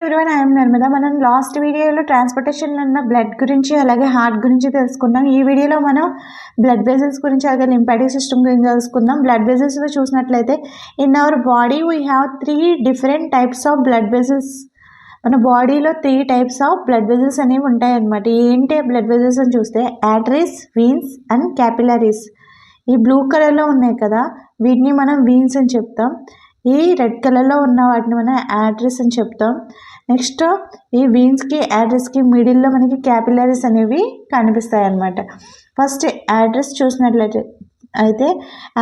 ఎవరివైనా I'm Narmada. మనం last వీడియోలో ట్రాన్స్పోర్టేషన్లో ఉన్న బ్లడ్ గురించి అలాగే హార్ట్ గురించి తెలుసుకున్నాం. ఈ వీడియోలో మనం బ్లడ్ వెజల్స్ గురించి అలాగే లింపాటిక్ సిస్టమ్ గురించి తెలుసుకుందాం. బ్లడ్ వెజల్స్లో చూసినట్లయితే in our body we have 3 different types of blood vessels. మన బాడీలో 3 టైప్స్ ఆఫ్ బ్లడ్ వెజల్స్ అనేవి ఉంటాయి అన్నమాట. ఏంటి బ్లడ్ వెజల్స్ అని చూస్తే ఆర్టరీస్, వీన్స్ అండ్ క్యాపిలరీస్. ఈ బ్లూ కలర్లో ఉన్నాయి కదా, వీటిని మనం వీన్స్ అని చెప్తాం. ఈ రెడ్ కలర్లో ఉన్న వాటిని మనం ఆర్టరీస్ అని చెప్తాం. నెక్స్ట్ ఈ వీన్స్కి ఆర్టరీస్కి మిడిల్లో మనకి క్యాపిలరీస్ అనేవి కనిపిస్తాయి అన్నమాట. ఫస్ట్ ఆర్టరీస్ చూసినట్లయితే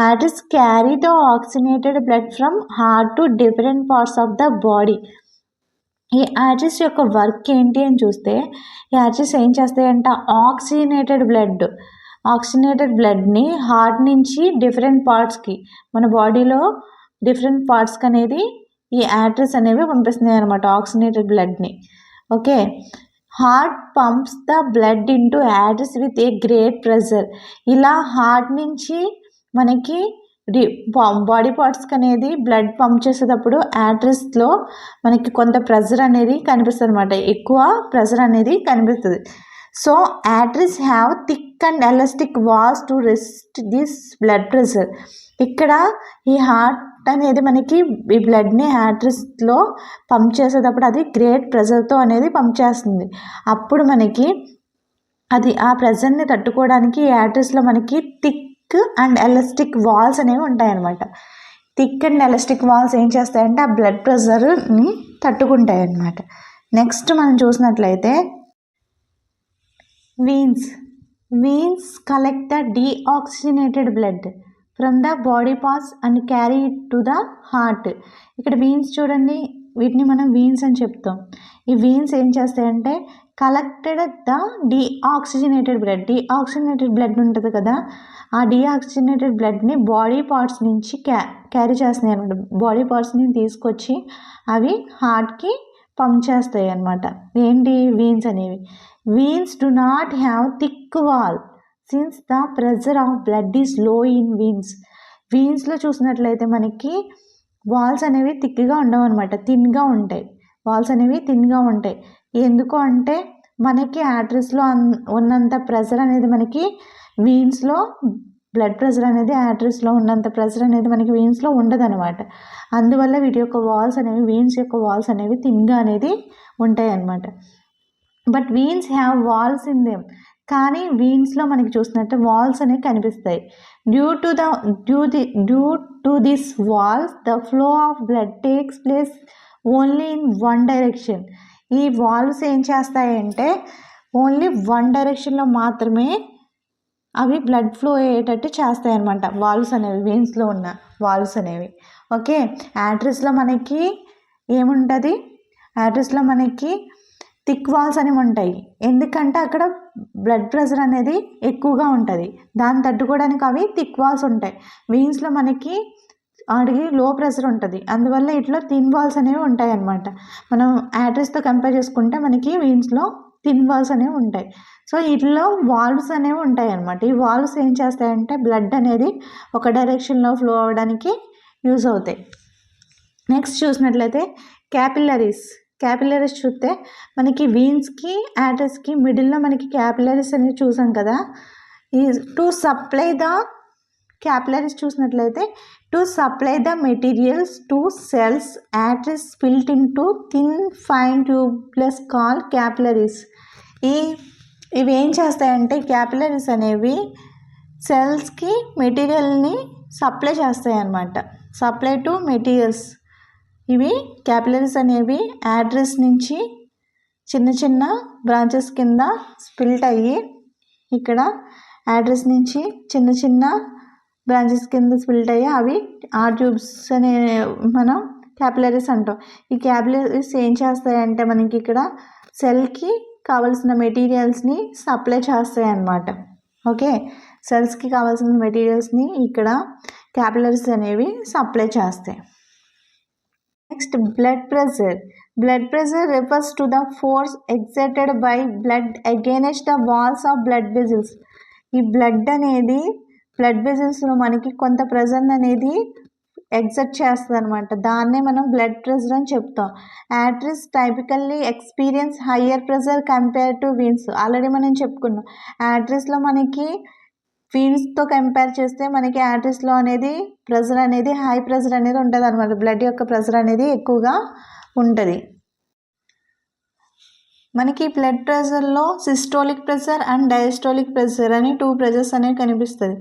arteries carry the oxygenated blood from heart to different parts of the body. ఈ ఆర్టరీస్ యొక్క వర్క్ ఏంటి అని చూస్తే ఈ ఆర్టరీస్ ఏం చేస్తాయంట, ఆక్సిజనేటెడ్ బ్లడ్ని హార్ట్ నుంచి డిఫరెంట్ పార్ట్స్కి, మన బాడీలో డిఫరెంట్ పార్ట్స్కి అనేది ఈ ఆర్టరీస్ అనేవి పంపిస్తున్నాయి అనమాట ఆక్సిజనేటెడ్ బ్లడ్ని. Okay, heart pumps the blood into arteries with a great pressure. ఇలా హార్ట్ నుంచి మనకి బాడీ పార్ట్స్కి అనేది బ్లడ్ పంప్ చేసేటప్పుడు ఆర్టరీస్లో మనకి కొంత ప్రెషర్ అనేది కనిపిస్తుంది అనమాట, ఎక్కువ ప్రెషర్ అనేది కనిపిస్తుంది. So arteries have thick and elastic walls to resist this blood pressure. ఇక్కడ ఈ హార్ట్ అనేది మనకి ఈ బ్లడ్ని ఆర్టరీస్లో పంప్ చేసేటప్పుడు అది గ్రేట్ ప్రెషర్తో అనేది పంప్ చేస్తుంది. అప్పుడు మనకి అది ఆ ప్రెషర్ని తట్టుకోవడానికి ఈ ఆర్టరీస్లో మనకి థిక్ అండ్ ఎలాస్టిక్ వాల్స్ అనేవి ఉంటాయన్నమాట. థిక్ అండ్ ఎలాస్టిక్ వాల్స్ ఏం చేస్తాయంటే ఆ బ్లడ్ ప్రెషర్ని తట్టుకుంటాయి అన్నమాట. నెక్స్ట్ మనం చూసినట్లయితే veins collect the deoxygenated blood from the body parts and carry it to the heart. ఇక్కడ వీన్స్ చూడండి, వీటిని మనం వీన్స్ అని చెప్తాం. ఈ వీన్స్ ఏం చేస్తాయంటే కలెక్టెడ్ ద డీఆక్సిజనేటెడ్ బ్లడ్ ఉంటుంది కదా, ఆ డీఆక్సిజనేటెడ్ బ్లడ్ని బాడీ పార్ట్స్ నుంచి క్యారీ చేస్తున్నాయి అనమాట. బాడీ పార్ట్స్ని తీసుకొచ్చి అవి హార్ట్కి పంప్ చేస్తాయి అన్నమాట. ఏంటి వీన్స్ అనేవి. Veins do not have thick wall since the pressure of blood is low in వీన్స్లో చూసినట్లయితే మనకి వాల్స్ అనేవి థిక్గా ఉండవు అనమాట, థిన్గా ఉంటాయి. వాల్స్ అనేవి థిన్గా ఉంటాయి. ఎందుకు అంటే మనకి ఆర్టరీస్లో ఉన్నంత ప్రెషర్ అనేది మనకి వీన్స్లో, బ్లడ్ ప్రెషర్ అనేది ఆర్టరీస్లో ఉన్నంత ప్రెషర్ అనేది మనకి వీన్స్లో ఉండదు అనమాట. అందువల్ల వీటి యొక్క వాల్స్ అనేవి, వీన్స్ యొక్క వాల్స్ అనేవి థిన్గా అనేది ఉంటాయి అన్నమాట. But veins have walls in them. కానీ వీన్స్లో మనకి చూసినట్టు వాల్స్ అనేవి కనిపిస్తాయి. Due to this walls the flow of blood takes place only in one direction. ఈ వాల్స్ ఏం చేస్తాయంటే ఓన్లీ వన్ డైరెక్షన్లో మాత్రమే అవి బ్లడ్ ఫ్లో అయ్యేటట్టు చేస్తాయి అన్నమాట, వాల్స్ అనేవి, వీన్స్లో ఉన్న వాల్స్ అనేవి. ఓకే, ఆర్టరీస్లో మనకి ఏముంటుంది, ఆర్టరీస్లో మనకి థిక్ వాల్స్ అనేవి ఉంటాయి. ఎందుకంటే అక్కడ బ్లడ్ ప్రెషర్ అనేది ఎక్కువగా ఉంటుంది, దాన్ని తట్టుకోవడానికి అవి థిక్ వాల్స్ ఉంటాయి. వీన్స్లో మనకి అడిగి లో ప్రెషర్ ఉంటుంది, అందువల్ల ఇట్లా థిన్ వాల్స్ అనేవి ఉంటాయి అన్నమాట. మనం ఆర్టరీస్తో కంపేర్ చేసుకుంటే మనకి వీన్స్లో థిన్ వాల్స్ అనేవి ఉంటాయి. సో వీటిలో వాల్వ్స్ అనేవి ఉంటాయి అన్నమాట. ఈ వాల్వ్స్ ఏం చేస్తాయంటే బ్లడ్ అనేది ఒక డైరెక్షన్లో ఫ్లో అవ్వడానికి యూజ్ అవుతాయి. నెక్స్ట్ చూసినట్లయితే క్యాపిలరీస్ చూస్తే మనకి వీన్స్కి ఆర్టరీస్కి మిడిల్లో మనకి క్యాపిలరీస్ అనేవి చూసాం కదా. ఈ టు సప్లై ద క్యాపిలరీస్ చూసినట్లయితే to supply the materials to cells arteries spilt in to thin fine tubeless call capillaries. ఇవి ఏం చేస్తాయంటే క్యాపిలరీస్ అనేవి సెల్స్కి మెటీరియల్ని సప్లై చేస్తాయి అన్నమాట. Supply to materials. ఇవి క్యాపిలరీస్ అనేవి ఆర్టరీస్ నుంచి చిన్న చిన్న బ్రాంచెస్ కింద స్పిల్ట్ అయ్యి ఇక్కడ ఆర్టరీస్ నుంచి చిన్న చిన్న బ్రాంచెస్ కింద స్పిల్ట్ అయ్యి అవి ఆ ట్యూబ్స్ అనే మనం క్యాపిలరీస్ అంటాం. ఈ క్యాపిలరీస్ ఏం చేస్తాయంటే మనకి ఇక్కడ సెల్కి కావాల్సిన మెటీరియల్స్ని సప్లై చేస్తాయి అన్నమాట. ఓకే, సెల్స్కి కావాల్సిన మెటీరియల్స్ని ఇక్కడ క్యాపిలరీస్ అనేవి సప్లై చేస్తాయి. Next blood pressure refers to the force exerted by blood against the walls of blood vessels. ఈ బ్లడ్ వెజల్స్లో మనకి కొంత ప్రెషర్ అనేది ఎగ్జర్ట్ చేస్తుంది అనమాట. దాన్నే మనం బ్లడ్ ప్రెషర్ అని చెప్తాం. Atria typically experience higher pressure compare to veins. Already మనం చెప్పుకున్నాం, యాట్రిస్లో మనకి వీన్స్తో కంపేర్ చేస్తే మనకి యాట్రిస్లో అనేది ప్రెషర్ అనేది హై ప్రెషర్ అనేది ఉంటుంది అనమాట. బ్లడ్ యొక్క ప్రెషర్ అనేది ఎక్కువగా ఉంటుంది. మనకి బ్లడ్ ప్రెషర్లో systolic pressure and diastolic pressure అని 2 ప్రెషర్స్ అనేవి కనిపిస్తుంది.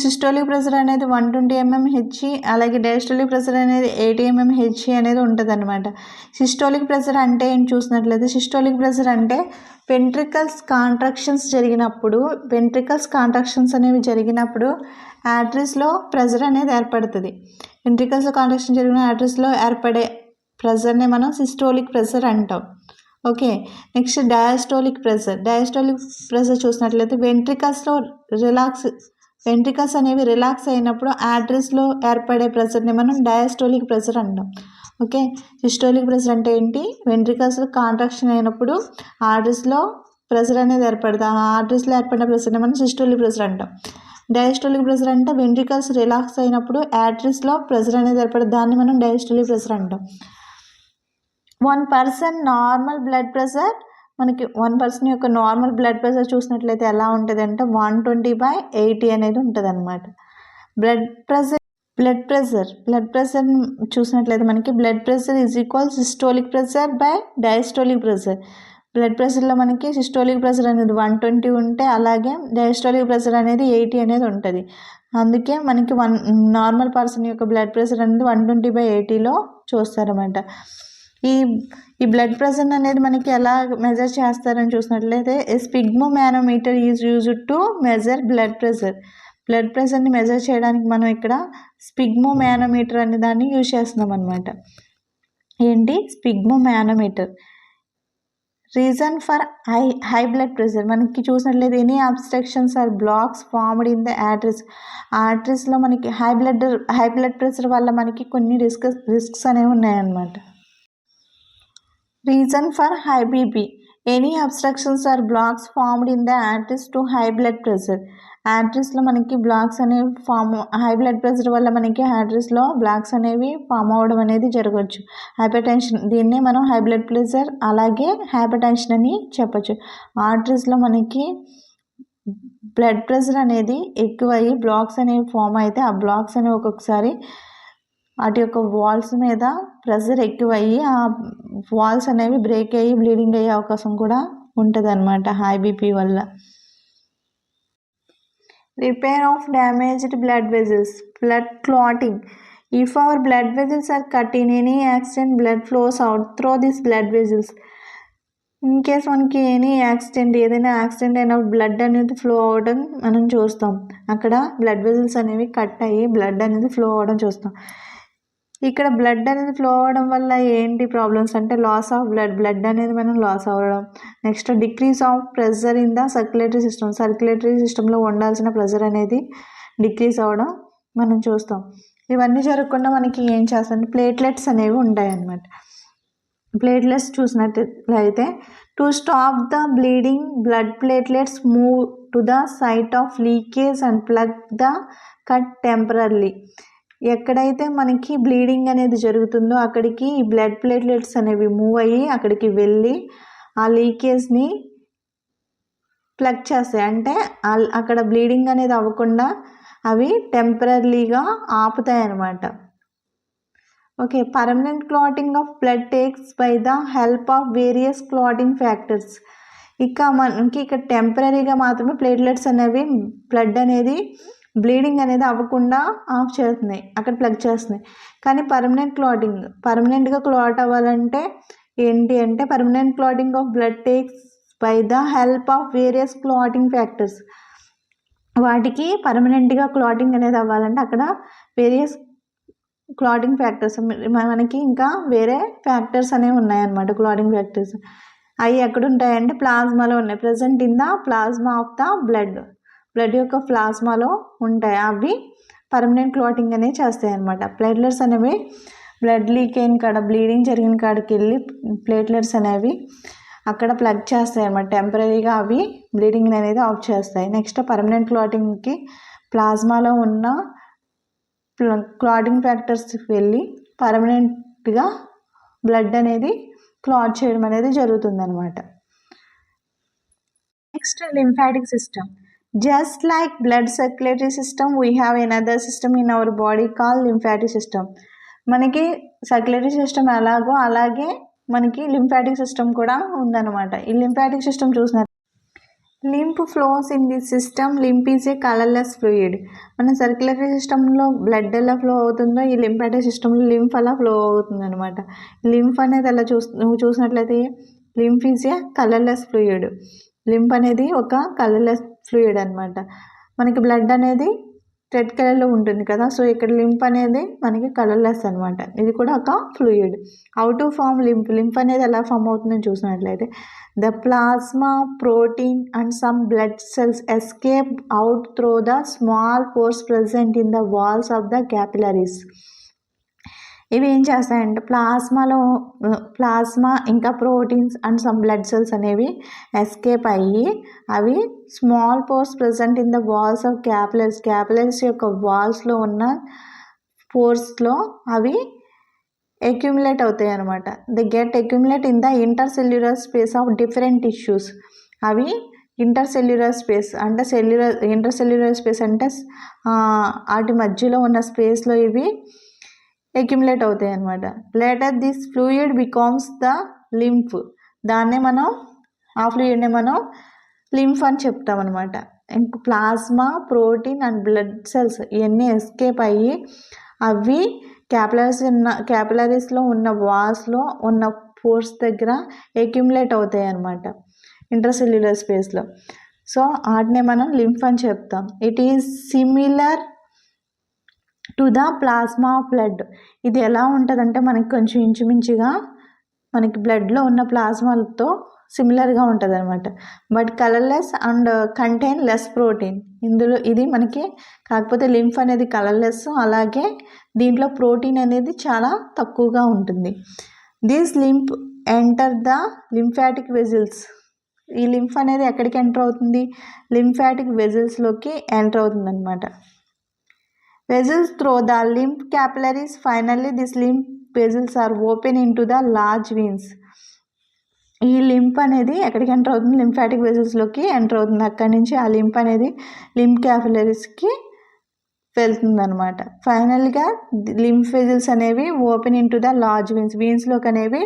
సిస్టోలిక్ ప్రెషర్ అనేది 120 mmHg, అలాగే డయాస్టోలిక్ ప్రెషర్ అనేది 80 mmHg అనేది ఉంటుంది అనమాట. సిస్టోలిక్ ప్రెషర్ అంటే ఏం చూసినట్లయితే, సిస్టోలిక్ ప్రెషర్ అంటే వెంట్రికల్స్ కాంట్రాక్షన్స్ అనేవి జరిగినప్పుడు యాట్రిస్లో ప్రెషర్ అనేది ఏర్పడుతుంది. వెంట్రికల్స్ కాంట్రాక్షన్ జరిగిన యాట్రిస్లో ఏర్పడే ప్రెషర్ని మనం సిస్టోలిక్ ప్రెషర్ అంటాం. ఓకే, నెక్స్ట్ డయాస్టోలిక్ ప్రెషర్ చూసినట్లయితే వెంట్రికల్స్ అనేవి రిలాక్స్ అయినప్పుడు యాట్రిస్లో ఏర్పడే ప్రెషర్ని మనం డయాస్టోలిక్ ప్రెషర్ అంటాం. ఓకే, సిస్టోలిక్ ప్రెషర్ అంటే ఏంటి, వెంట్రికల్స్ కాంట్రాక్షన్ అయినప్పుడు ఆర్టరీస్లో ప్రెషర్ అనేది ఏర్పడుతుంది. ఆ ఆర్టరీస్లో ఏర్పడిన ప్రెషర్ని మనం సిస్టోలిక్ ప్రెషర్ అంటాం. డయాస్టోలిక్ ప్రెషర్ అంటే వెంట్రికల్స్ రిలాక్స్ అయినప్పుడు యాట్రిస్లో ప్రెషర్ అనేది ఏర్పడుతుంది, దాన్ని మనం డయాస్టోలిక్ ప్రెషర్ అంటాం. 1 person నార్మల్ బ్లడ్ ప్రెషర్, మనకి 1 person యొక్క నార్మల్ బ్లడ్ ప్రెషర్ చూసినట్లయితే ఎలా ఉంటుంది అంటే 120/80 అనేది ఉంటుంది అనమాట. బ్లడ్ ప్రెషర్ చూసినట్లయితే మనకి blood pressure is equal systolic pressure by diastolic pressure. Blood ప్రెషర్లో మనకి సిస్టోలిక్ ప్రెషర్ అనేది 120 ఉంటే, అలాగే డయాస్టోలిక్ ప్రెషర్ అనేది 80 అనేది ఉంటుంది. అందుకే మనకి నార్మల్ పర్సన్ యొక్క బ్లడ్ ప్రెషర్ అనేది 120/80లో చూస్తారన్నమాట. ఈ బ్లడ్ ప్రెషర్ అనేది మనకి ఎలా మెజర్ చేస్తారని చూసినట్లయితే, sphygmomanometer is used to measure blood ప్రెషర్ని మెజర్ చేయడానికి మనం ఇక్కడ స్పిగ్మోమానోమీటర్ అనే దాన్ని యూజ్ చేస్తున్నాం అనమాట. ఏంటి sphygmomanometer? Reason for high blood pressure మనకి చూసినట్లయితే, any obstructions or blocks formed in the ఆర్టరీస్లో మనకి హై బ్లడ్ ప్రెషర్ వల్ల మనకి కొన్ని రిస్క్స్ అనేవి ఉన్నాయన్నమాట. Reason for high BP, any obstructions or blocks formed in the arteries to high blood pressure. ఆర్టరీస్లో మనకి బ్లాక్స్ అనేవి హై బ్లడ్ ప్రెషర్ వల్ల మనకి ఆర్టరీస్లో బ్లాక్స్ అనేవి ఫామ్ అవ్వడం అనేది జరగవచ్చు. హైపర్ టెన్షన్, దీన్నే మనం హై బ్లడ్ ప్రెషర్ అలాగే హైపర్ టెన్షన్ అని చెప్పచ్చు. ఆర్టరీస్లో మనకి బ్లడ్ ప్రెషర్ అనేది ఎక్కువయ్యి బ్లాక్స్ అనేవి ఫామ్ అయితే, ఆ బ్లాక్స్ అనేవి ఒక్కొక్కసారి వాటి యొక్క వాల్స్ మీద ప్రెషర్ ఎక్కువయ్యి ఆ వాల్స్ అనేవి బ్రేక్ అయ్యి బ్లీడింగ్ అయ్యే అవకాశం కూడా ఉంటుంది అన్నమాట హై బీపీ వల్ల. Repair of damaged blood vessels, blood clotting. If our blood vessels are cut in any accident, blood flows out through this blood vessels. In case మనకి ఏదైనా యాక్సిడెంట్ అయినప్పుడు బ్లడ్ అనేది ఫ్లో అవ్వడం మనం చూస్తాం. అక్కడ బ్లడ్ వెజల్స్ అనేవి కట్ అయ్యి బ్లడ్ అనేది ఫ్లో అవ్వడం చూస్తాం. ఇక్కడ బ్లడ్ అనేది ఫ్లో అవ్వడం వల్ల ఏంటి ప్రాబ్లమ్స్ అంటే, లాస్ ఆఫ్ బ్లడ్ అనేది మనం లాస్ అవ్వడం, next decrease of pressure in the circulatory సిస్టంలో ఉండాల్సిన ప్రెషర్ అనేది డిక్రీజ్ అవ్వడం మనం చూస్తాం. ఇవన్నీ జరగకుండా మనకి ఏం చేస్తామంటే ప్లేట్లెట్స్ అనేవి ఉంటాయి అన్నమాట. ప్లేట్లెట్స్ చూసినట్లయితే, to stop the bleeding blood platelets move to the site of leakage and plug the cut temporarily. ఎక్కడైతే మనకి బ్లీడింగ్ అనేది జరుగుతుందో అక్కడికి ఈ బ్లడ్ ప్లేట్లెట్స్ అనేవి మూవ్ అయ్యి అక్కడికి వెళ్ళి ఆ లీకేజ్ని ప్లగ్ చేస్తాయి. అంటే అక్కడ బ్లీడింగ్ అనేది అవ్వకుండా అవి టెంపరరీగా ఆపుతాయి అన్నమాట. Okay, permanent clotting of blood takes by the help of various clotting factors. మనకి ఇక్కడ టెంపరీగా మాత్రమే ప్లేట్లెట్స్ అనేవి బ్లడ్ అనేది బ్లీడింగ్ అనేది అవ్వకుండా ఆఫ్ చేస్తున్నాయి, అక్కడ ప్లగ్ చేస్తున్నాయి. కానీ పర్మనెంట్గా క్లాట్ అవ్వాలంటే ఏంటి అంటే, permanent clotting of blood takes by the help of various clotting factors. వాటికి పర్మనెంట్గా క్లాటింగ్ అనేది అవ్వాలంటే అక్కడ వేరియస్ క్లాటింగ్ ఫ్యాక్టర్స్, మనకి ఇంకా వేరే ఫ్యాక్టర్స్ అనేవి ఉన్నాయన్నమాట. క్లాటింగ్ ఫ్యాక్టర్స్ అవి ఎక్కడ ఉంటాయంటే ప్లాస్మాలో ఉన్నాయి. Present in the plasma of the blood యొక్క ప్లాస్మాలో ఉంటాయి. అవి పర్మనెంట్ క్లాటింగ్ అనేది చేస్తాయి అన్నమాట. ప్లేట్లెట్స్ అనేవి బ్లడ్ లీక్ అయిన కాడ, బ్లీడింగ్ జరిగిన కాడికి వెళ్ళి ప్లేట్లెట్స్ అనేవి అక్కడ ప్లగ్ చేస్తాయి అన్నమాట. టెంపరీగా అవి బ్లీడింగ్ అనేది ఆఫ్ చేస్తాయి. నెక్స్ట్ పర్మనెంట్ క్లాటింగ్కి ప్లాస్మాలో ఉన్న క్లాటింగ్ ఫ్యాక్టర్స్కి వెళ్ళి పర్మనెంట్గా బ్లడ్ అనేది క్లాట్ చేయడం అనేది జరుగుతుందన్నమాట. Next lymphatic system. Just like blood circulatory system we have another system in our body call lymphatic system. మనకి సర్క్యులేటరీ సిస్టమ్ ఎలాగో అలాగే మనకి లింఫాటిక్ సిస్టమ్ కూడా ఉందన్నమాట. ఈ లింఫాటిక్ సిస్టమ్ చూసినట్టు lymph flows in this system. Lymph is a colourless fluid. మన circulatory సిస్టంలో బ్లడ్ ఎలా ఫ్లో అవుతుందో ఈ లింఫాటిక్ సిస్టంలో లింఫ్ అలా ఫ్లో అవుతుంది అనమాట. లింఫ్ అనేది అలా నువ్వు చూసినట్లయితే lymph is a colourless fluid. Lymph అనేది ఒక కలర్లెస్ ఫ్లూయిడ్ అనమాట. మనకి బ్లడ్ అనేది రెడ్ కలర్లో ఉంటుంది కదా, సో ఇక్కడ లింఫ్ అనేది మనకి కలర్లెస్ అనమాట. ఇది కూడా ఒక fluid. How to form lymph. Lymph అనేది ఎలా ఫామ్ అవుతుందని చూసినట్లయితే the plasma, protein and some blood cells escape out through the small pores present in the walls of the capillaries. ఇవి ఏం చేస్తాయంటే ప్లాస్మా ఇంకా proteins and some blood cells అనేవి escape అయ్యి అవి small pores present in the walls of capillaries యొక్క వాల్స్లో ఉన్న పోర్స్లో అవి అక్యుములేట్ అవుతాయి అనమాట. They get accumulate in the intercellular space of different tissues. అవి ఇంటర్సెల్యులర్ స్పేస్ అంటే ఇంటర్సెల్యులర్ స్పేస్ అంటే వాటి మధ్యలో ఉన్న స్పేస్లో ఇవి అక్యుములేట్ అవుతాయి అనమాట. Later this fluid becomes the lymph. ఆ ఫ్లూయిడ్ని మనం లింఫ్ అని చెప్తాం అనమాట. ఇంక plasma, protein and blood cells ఇవన్నీ ఎస్కేప్ అయ్యి అవి క్యాపిలరీస్లో ఉన్న వాల్స్లో ఉన్న పోర్స్ దగ్గర అక్యుములేట్ అవుతాయి అనమాట ఇంటర్సెల్యులర్ స్పేస్లో. సో వాటినే మనం లింఫ్ అని చెప్తాం. It is similar to the plasma of blood. ఇది ఎలా ఉంటుందంటే మనకి కొంచెం ఇంచుమించుగా మనకి బ్లడ్లో ఉన్న ప్లాస్మాలతో సిమిలర్గా ఉంటుంది అనమాట. But colourless and contain less protein. ఇది మనకి కాకపోతే లింఫ్ అనేది కలర్లెస్, అలాగే దీంట్లో ప్రోటీన్ అనేది చాలా తక్కువగా ఉంటుంది. This lymph enter the lymphatic vessels. ఈ లింఫ్ అనేది ఎక్కడికి ఎంటర్ అవుతుంది? లింఫాటిక్ వెజిల్స్లోకి ఎంటర్ అవుతుంది అనమాట. Vessels through the lymph capillaries. Finally, these lymph vessels are open into the large veins. ఈ లింప్ అనేది ఎక్కడికి ఎంటర్ అవుతుంది? లింఫాటిక్ వెజల్స్లోకి ఎంటర్ అవుతుంది. అక్కడి నుంచి ఆ లింప్ అనేది లింప్ క్యాపిలరీస్కి వెళ్తుంది అనమాట. ఫైనల్గా లింఫ్ వెజల్స్ అనేవి ఓపెన్ ఇంటూ ద లార్జ్ వీన్స్లోకి అనేవి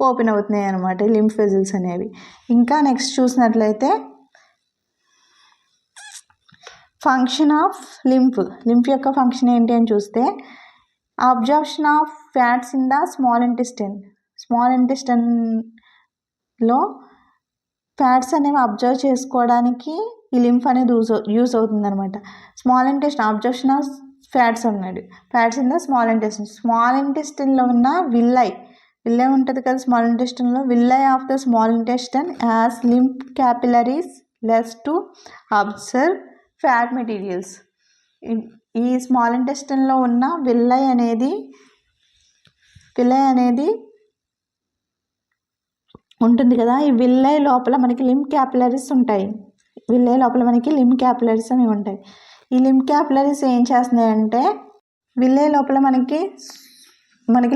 ఓపెన్ అవుతున్నాయి అనమాట లింఫ్ వెజల్స్ అనేవి. ఇంకా నెక్స్ట్ చూసినట్లయితే ఫంక్షన్ ఆఫ్ లింఫ్ యొక్క ఫంక్షన్ ఏంటి అని చూస్తే absorption of fats in the small ఇంటెస్టైన్లో ఫ్యాట్స్ అనేవి అబ్జర్వ్ చేసుకోవడానికి ఈ లింఫ్ అనేది యూజ్ అవుతుంది అనమాట. Small intestine absorption of fats అన్నాడు. ఫ్యాట్స్ ఇన్ ద స్మాల్ ఇంటెస్టైన్లో ఉన్న విల్లై ఉంటుంది కదా స్మాల్ ఇంటెస్టైన్లో. Villi of the small intestine as lymph capillaries less to absorb fat materials. ఈ స్మాల్ ఇంటెస్టైన్లో ఉన్న విల్లై అనేది ఉంటుంది కదా, ఈ విల్లై లోపల మనకి లింఫ్ క్యాపిలరీస్ ఉంటాయి. అనేవి ఉంటాయి. ఈ లింఫ్ క్యాపిలరీస్ ఏం చేస్తున్నాయంటే విల్లై లోపల మనకి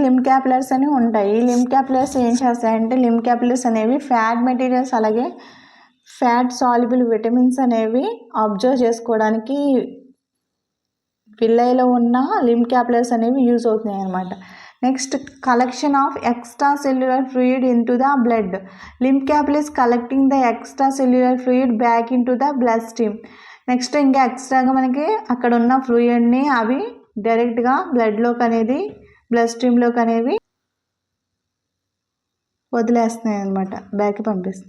లింఫ్ క్యాపిలరీస్ అనేవి ఉంటాయి. ఈ లింఫ్ క్యాపిలరీస్ ఏం చేస్తాయంటే లింఫ్ క్యాపిలరీస్ అనేవి ఫ్యాట్ మెటీరియల్స్ అలాగే ఫ్యాట్ సాల్యుబుల్ విటమిన్స్ అనేవి అబ్జర్వ్ చేసుకోవడానికి విల్లైలో ఉన్న లింఫ్ క్యాపిలరీస్ అనేవి యూజ్ అవుతున్నాయి అన్నమాట. Next collection of extra cellular fluid into the blood. Lymph capillaries collecting the extra cellular fluid back into the blood stream. Next ఇంకా ఎక్స్ట్రాగా మనకి అక్కడ ఉన్న ఫ్లూయిడ్ని అవి డైరెక్ట్గా బ్లడ్ స్ట్రీమ్లోకి అనేవి వదిలేస్తున్నాయి అన్నమాట, బ్యాక్కి పంపిస్తున్నాయి.